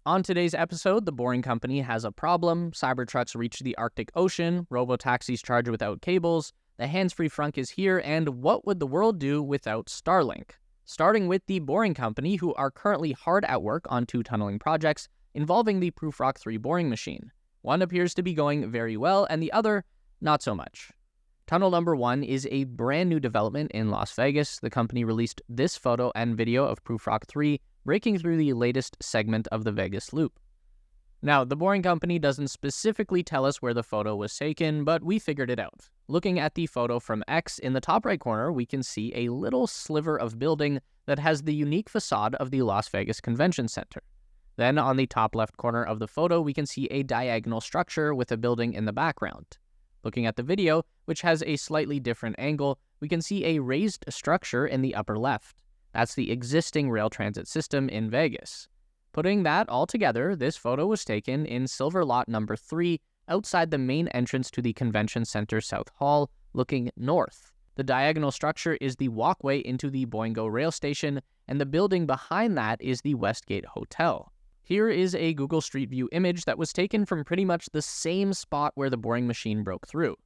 On today's episode, the Boring Company has a problem, Cybertrucks reach the Arctic Ocean, robotaxis charge without cables, the hands-free frunk is here, and what would the world do without Starlink? Starting with the Boring Company, who are currently hard at work on 2 tunneling projects involving the Prufrock 3 boring machine. One appears to be going very well, and the other, not so much. Tunnel number 1 is a brand new development in Las Vegas. The company released this photo and video of Prufrock 3 breaking through the latest segment of the Vegas loop. Now, the Boring Company doesn't specifically tell us where the photo was taken, but we figured it out. Looking at the photo from X, in the top right corner, we can see a little sliver of building that has the unique facade of the Las Vegas Convention Center. Then, on the top left corner of the photo, we can see a diagonal structure with a building in the background. Looking at the video, which has a slightly different angle, we can see a raised structure in the upper left. That's the existing rail transit system in Vegas. Putting that all together, this photo was taken in Silver Lot number 3, outside the main entrance to the Convention Center South Hall, looking north. The diagonal structure is the walkway into the Boingo rail station, and the building behind that is the Westgate Hotel. Here is a Google Street View image that was taken from pretty much the same spot where the boring machine broke through.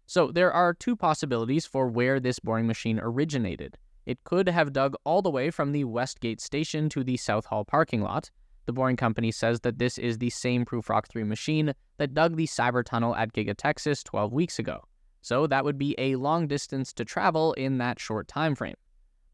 So there are 2 possibilities for where this boring machine originated. It could have dug all the way from the Westgate station to the South Hall parking lot. The Boring Company says that this is the same Prufrock 3 machine that dug the Cybertunnel at Giga Texas 12 weeks ago. So that would be a long distance to travel in that short time frame.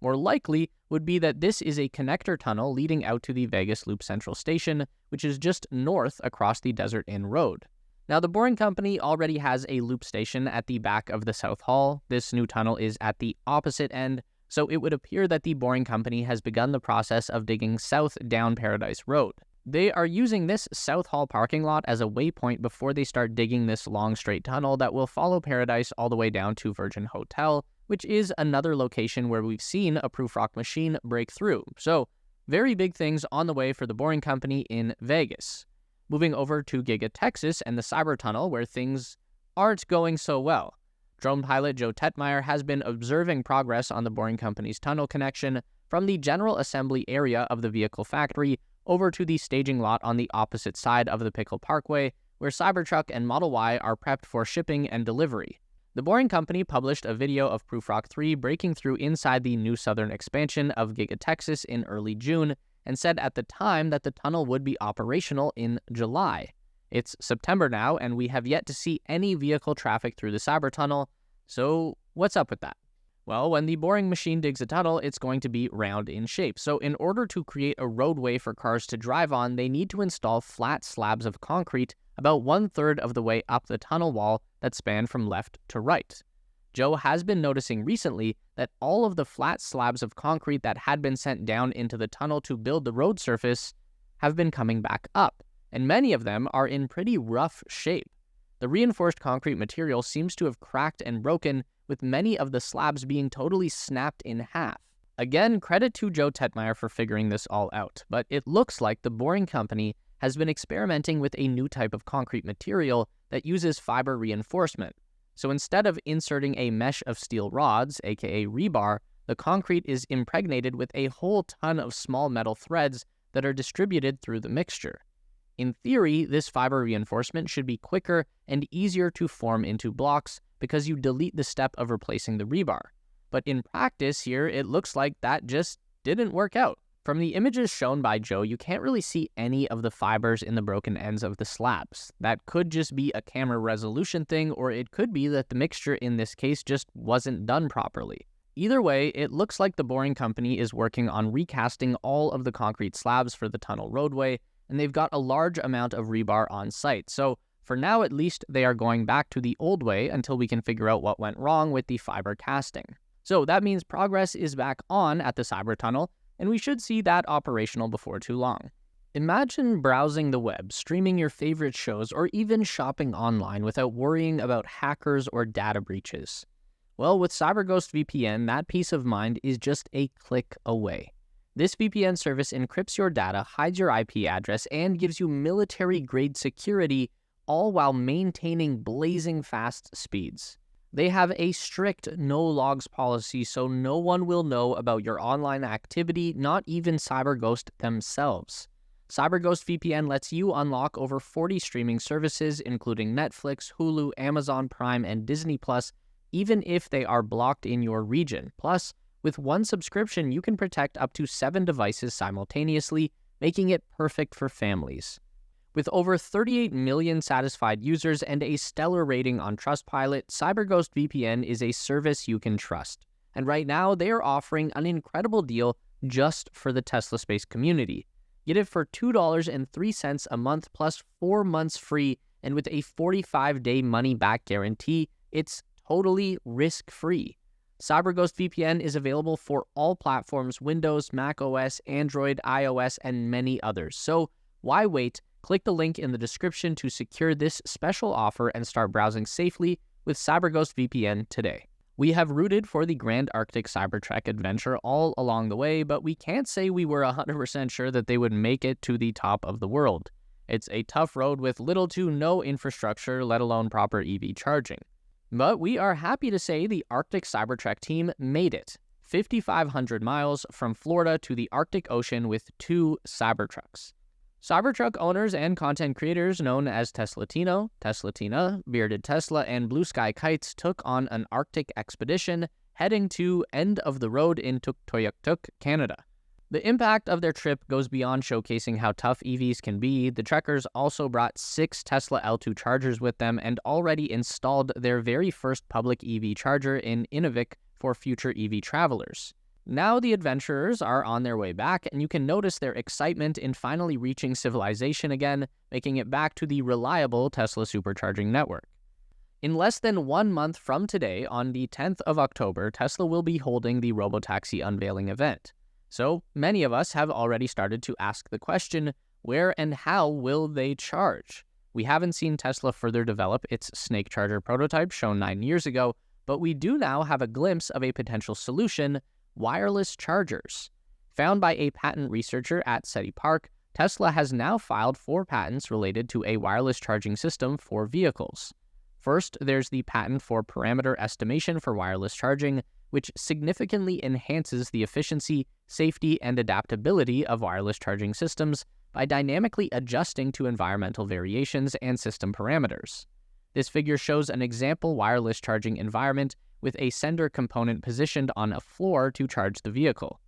More likely would be that this is a connector tunnel leading out to the Vegas Loop Central Station, which is just north across the Desert Inn Road. Now, the Boring Company already has a loop station at the back of the South Hall. This new tunnel is at the opposite end, so it would appear that the Boring Company has begun the process of digging south down Paradise Road. They are using this South Hall parking lot as a waypoint before they start digging this long straight tunnel that will follow Paradise all the way down to Virgin Hotel, which is another location where we've seen a Prufrock machine break through. So, very big things on the way for the Boring Company in Vegas. Moving over to Giga Texas and the Cybertunnel, where things aren't going so well. Drone pilot Joe Tetmeyer has been observing progress on the Boring Company's tunnel connection from the general assembly area of the vehicle factory over to the staging lot on the opposite side of the Pickle Parkway, where Cybertruck and Model Y are prepped for shipping and delivery. The Boring Company published a video of Prufrock 3 breaking through inside the new southern expansion of Giga Texas in early June, and said at the time that the tunnel would be operational in July. It's September now, and we have yet to see any vehicle traffic through the Cybertunnel, so what's up with that? Well, when the boring machine digs a tunnel, it's going to be round in shape. So in order to create a roadway for cars to drive on, they need to install flat slabs of concrete about 1/3 of the way up the tunnel wall that span from left to right. Joe has been noticing recently that all of the flat slabs of concrete that had been sent down into the tunnel to build the road surface have been coming back up, and many of them are in pretty rough shape. The reinforced concrete material seems to have cracked and broken, with many of the slabs being totally snapped in half. Again, credit to Joe Tetmeyer for figuring this all out, but it looks like the Boring Company has been experimenting with a new type of concrete material that uses fiber reinforcement. So instead of inserting a mesh of steel rods, aka rebar, the concrete is impregnated with a whole ton of small metal threads that are distributed through the mixture. In theory, this fiber reinforcement should be quicker and easier to form into blocks because you delete the step of replacing the rebar. But in practice here, it looks like that just didn't work out. From the images shown by Joe, you can't really see any of the fibers in the broken ends of the slabs. That could just be a camera resolution thing, or it could be that the mixture in this case just wasn't done properly. Either way, it looks like the Boring Company is working on recasting all of the concrete slabs for the tunnel roadway, and they've got a large amount of rebar on site. So for now, at least, they are going back to the old way until we can figure out what went wrong with the fiber casting. So that means progress is back on at the Cybertunnel, and we should see that operational before too long. Imagine browsing the web, streaming your favorite shows, or even shopping online without worrying about hackers or data breaches. Well, with CyberGhost VPN, that peace of mind is just a click away. This VPN service encrypts your data, hides your IP address, and gives you military-grade security, all while maintaining blazing fast speeds. They have a strict no-logs policy, so no one will know about your online activity, not even CyberGhost themselves. CyberGhost VPN lets you unlock over 40 streaming services, including Netflix, Hulu, Amazon Prime, and Disney+, even if they are blocked in your region. Plus, with one subscription, you can protect up to 7 devices simultaneously, making it perfect for families. With over 38 million satisfied users and a stellar rating on Trustpilot, CyberGhost VPN is a service you can trust. And right now, they are offering an incredible deal just for the Tesla Space community. Get it for $2.03 a month plus 4 months free, and with a 45-day money-back guarantee, it's totally risk-free. CyberGhost VPN is available for all platforms: Windows, Mac OS, Android, iOS, and many others. So why wait? Click the link in the description to secure this special offer and start browsing safely with CyberGhost VPN today. We have rooted for the Grand Arctic Cybertruck adventure all along the way, but we can't say we were 100% sure that they would make it to the top of the world. It's a tough road with little to no infrastructure, let alone proper EV charging. But we are happy to say the Arctic Cybertruck team made it 5,500 miles from Florida to the Arctic Ocean with 2 Cybertrucks. Cybertruck owners and content creators known as Teslatino, Teslatina, Bearded Tesla, and Blue Sky Kites took on an Arctic expedition heading to End of the Road in Tuktoyaktuk, Canada. The impact of their trip goes beyond showcasing how tough EVs can be. The trekkers also brought 6 Tesla L2 chargers with them and already installed their very first public EV charger in Inuvik for future EV travelers. Now the adventurers are on their way back, and you can notice their excitement in finally reaching civilization again, making it back to the reliable Tesla supercharging network. In less than 1 month from today, on the 10th of October, Tesla will be holding the Robotaxi unveiling event. So many of us have already started to ask the question, where and how will they charge? We haven't seen Tesla further develop its Snake Charger prototype shown 9 years ago, but we do now have a glimpse of a potential solution: wireless chargers. Found by a patent researcher at SETI Park, Tesla has now filed 4 patents related to a wireless charging system for vehicles. First, there's the patent for parameter estimation for wireless charging, which significantly enhances the efficiency, safety, and adaptability of wireless charging systems by dynamically adjusting to environmental variations and system parameters. This figure shows an example wireless charging environment with a sender component positioned on a floor to charge the vehicle.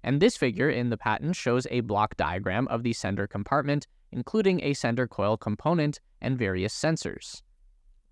And this figure in the patent shows a block diagram of the sender compartment, including a sender coil component and various sensors.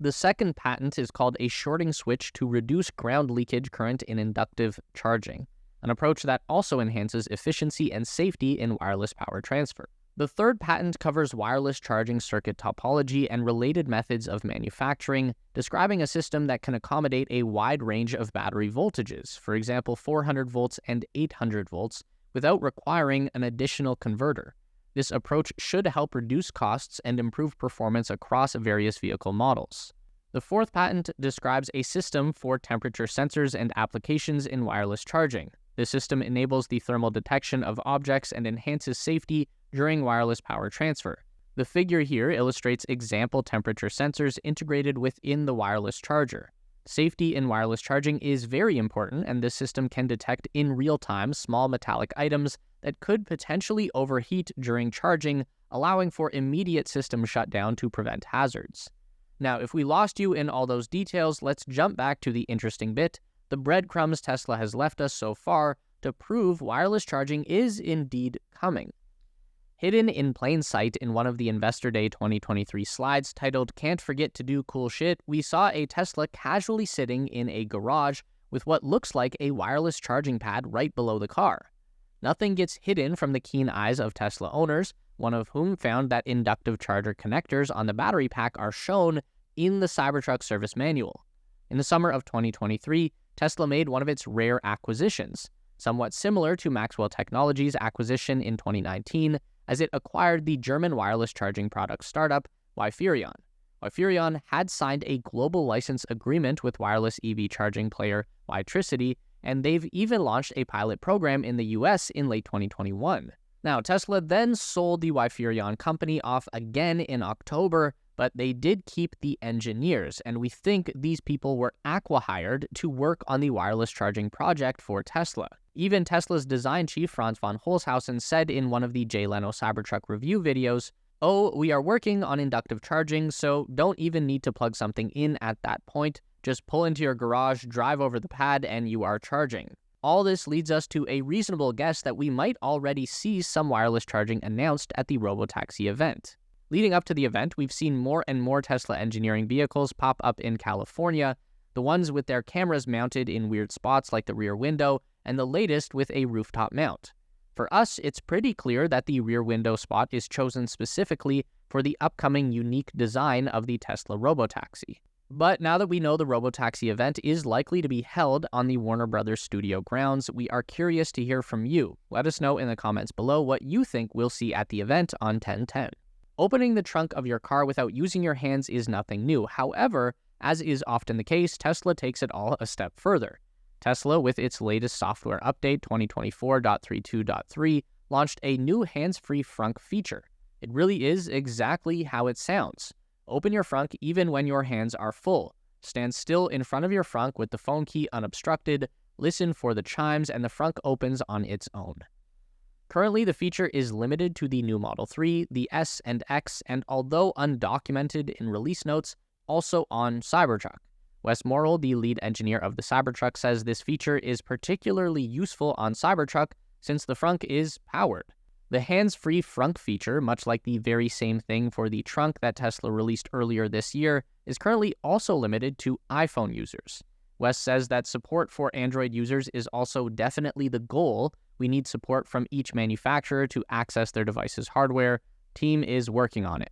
The second patent is called a shorting switch to reduce ground leakage current in inductive charging, an approach that also enhances efficiency and safety in wireless power transfer. The third patent covers wireless charging circuit topology and related methods of manufacturing, describing a system that can accommodate a wide range of battery voltages, for example 400 volts and 800 volts, without requiring an additional converter. This approach should help reduce costs and improve performance across various vehicle models. The fourth patent describes a system for temperature sensors and applications in wireless charging. This system enables the thermal detection of objects and enhances safety during wireless power transfer. The figure here illustrates example temperature sensors integrated within the wireless charger. Safety in wireless charging is very important, and this system can detect in real time small metallic items that could potentially overheat during charging, allowing for immediate system shutdown to prevent hazards. Now, if we lost you in all those details, let's jump back to the interesting bit: the breadcrumbs Tesla has left us so far to prove wireless charging is indeed coming. Hidden in plain sight in one of the Investor Day 2023 slides titled "Can't Forget to Do Cool Shit," we saw a Tesla casually sitting in a garage with what looks like a wireless charging pad right below the car. Nothing gets hidden from the keen eyes of Tesla owners, one of whom found that inductive charger connectors on the battery pack are shown in the Cybertruck service manual. In the summer of 2023, Tesla made one of its rare acquisitions, somewhat similar to Maxwell Technologies' acquisition in 2019, as it acquired the German wireless charging product startup Wiferion. Wiferion had signed a global license agreement with wireless EV charging player Witricity, and they've even launched a pilot program in the US in late 2021. Now, Tesla then sold the Wiferion company off again in October, but they did keep the engineers, and we think these people were acqui-hired to work on the wireless charging project for Tesla. Even Tesla's design chief, Franz von Holzhausen, said in one of the Jay Leno Cybertruck review videos, "Oh, we are working on inductive charging, so don't even need to plug something in at that point. Just pull into your garage, drive over the pad, and you are charging." All this leads us to a reasonable guess that we might already see some wireless charging announced at the Robotaxi event. Leading up to the event, we've seen more and more Tesla engineering vehicles pop up in California, the ones with their cameras mounted in weird spots like the rear window, and the latest with a rooftop mount. For us, it's pretty clear that the rear window spot is chosen specifically for the upcoming unique design of the Tesla Robotaxi. But now that we know the Robotaxi event is likely to be held on the Warner Brothers studio grounds, we are curious to hear from you. Let us know in the comments below what you think we'll see at the event on 10/10. Opening the trunk of your car without using your hands is nothing new. However, as is often the case, Tesla takes it all a step further. Tesla, with its latest software update, 2024.32.3, launched a new hands-free frunk feature. It really is exactly how it sounds. Open your frunk even when your hands are full. Stand still in front of your frunk with the phone key unobstructed, listen for the chimes, and the frunk opens on its own. Currently, the feature is limited to the new Model 3, the S and X, and although undocumented in release notes, also on Cybertruck. Wes Morrill, the lead engineer of the Cybertruck, says this feature is particularly useful on Cybertruck since the frunk is powered. The hands-free frunk feature, much like the very same thing for the trunk that Tesla released earlier this year, is currently also limited to iPhone users. Wes says that support for Android users is also definitely the goal. We need support from each manufacturer to access their device's hardware. Team is working on it.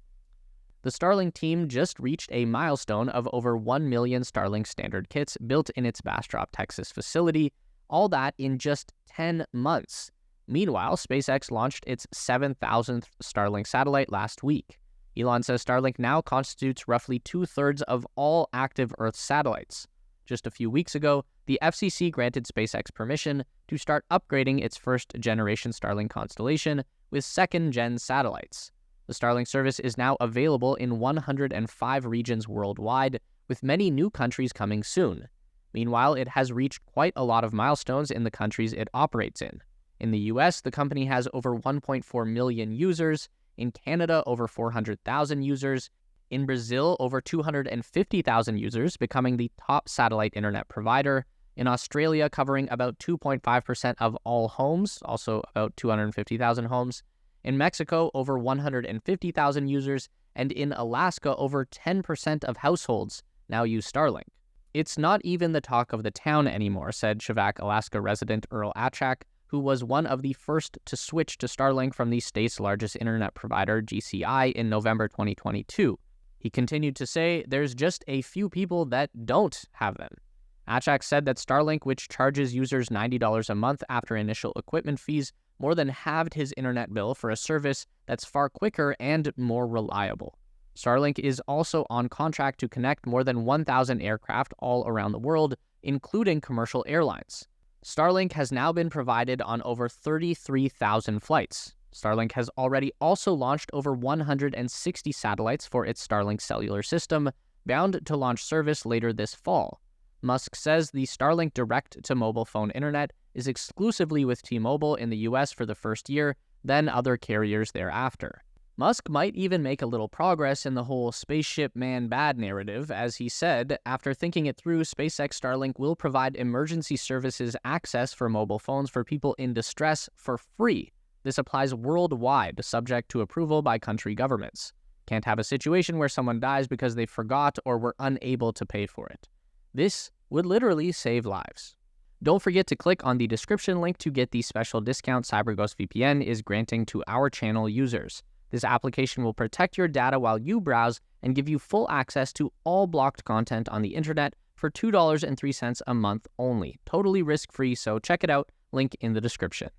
The Starlink team just reached a milestone of over 1 million Starlink standard kits built in its Bastrop, Texas facility, all that in just 10 months. Meanwhile, SpaceX launched its 7,000th Starlink satellite last week. Elon says Starlink now constitutes roughly 2/3 of all active Earth satellites. Just a few weeks ago, the FCC granted SpaceX permission to start upgrading its first-generation Starlink constellation with second-gen satellites. The Starlink service is now available in 105 regions worldwide, with many new countries coming soon. Meanwhile, it has reached quite a lot of milestones in the countries it operates in. In the US, the company has over 1.4 million users, in Canada over 400,000 users, in Brazil over 250,000 users, becoming the top satellite internet provider, in Australia covering about 2.5% of all homes, also about 250,000 homes, in Mexico over 150,000 users, and in Alaska over 10% of households now use Starlink. It's not even the talk of the town anymore, said Chevak, Alaska resident Earl Atchak, who was one of the first to switch to Starlink from the state's largest internet provider, GCI, in November 2022. He continued to say, "There's just a few people that don't have them." Atchak said that Starlink, which charges users $90 a month after initial equipment fees, more than halved his internet bill for a service that's far quicker and more reliable. Starlink is also on contract to connect more than 1,000 aircraft all around the world, including commercial airlines. Starlink has now been provided on over 33,000 flights. Starlink has already also launched over 160 satellites for its Starlink cellular system, bound to launch service later this fall. Musk says the Starlink direct-to-mobile phone internet is exclusively with T-Mobile in the US for the first year, then other carriers thereafter. Musk might even make a little progress in the whole spaceship man bad narrative, as he said, after thinking it through, SpaceX Starlink will provide emergency services access for mobile phones for people in distress for free. This applies worldwide, subject to approval by country governments. Can't have a situation where someone dies because they forgot or were unable to pay for it. This would literally save lives. Don't forget to click on the description link to get the special discount CyberGhost VPN is granting to our channel users. This application will protect your data while you browse and give you full access to all blocked content on the internet for $2.03 a month only. Totally risk-free, so check it out, link in the description.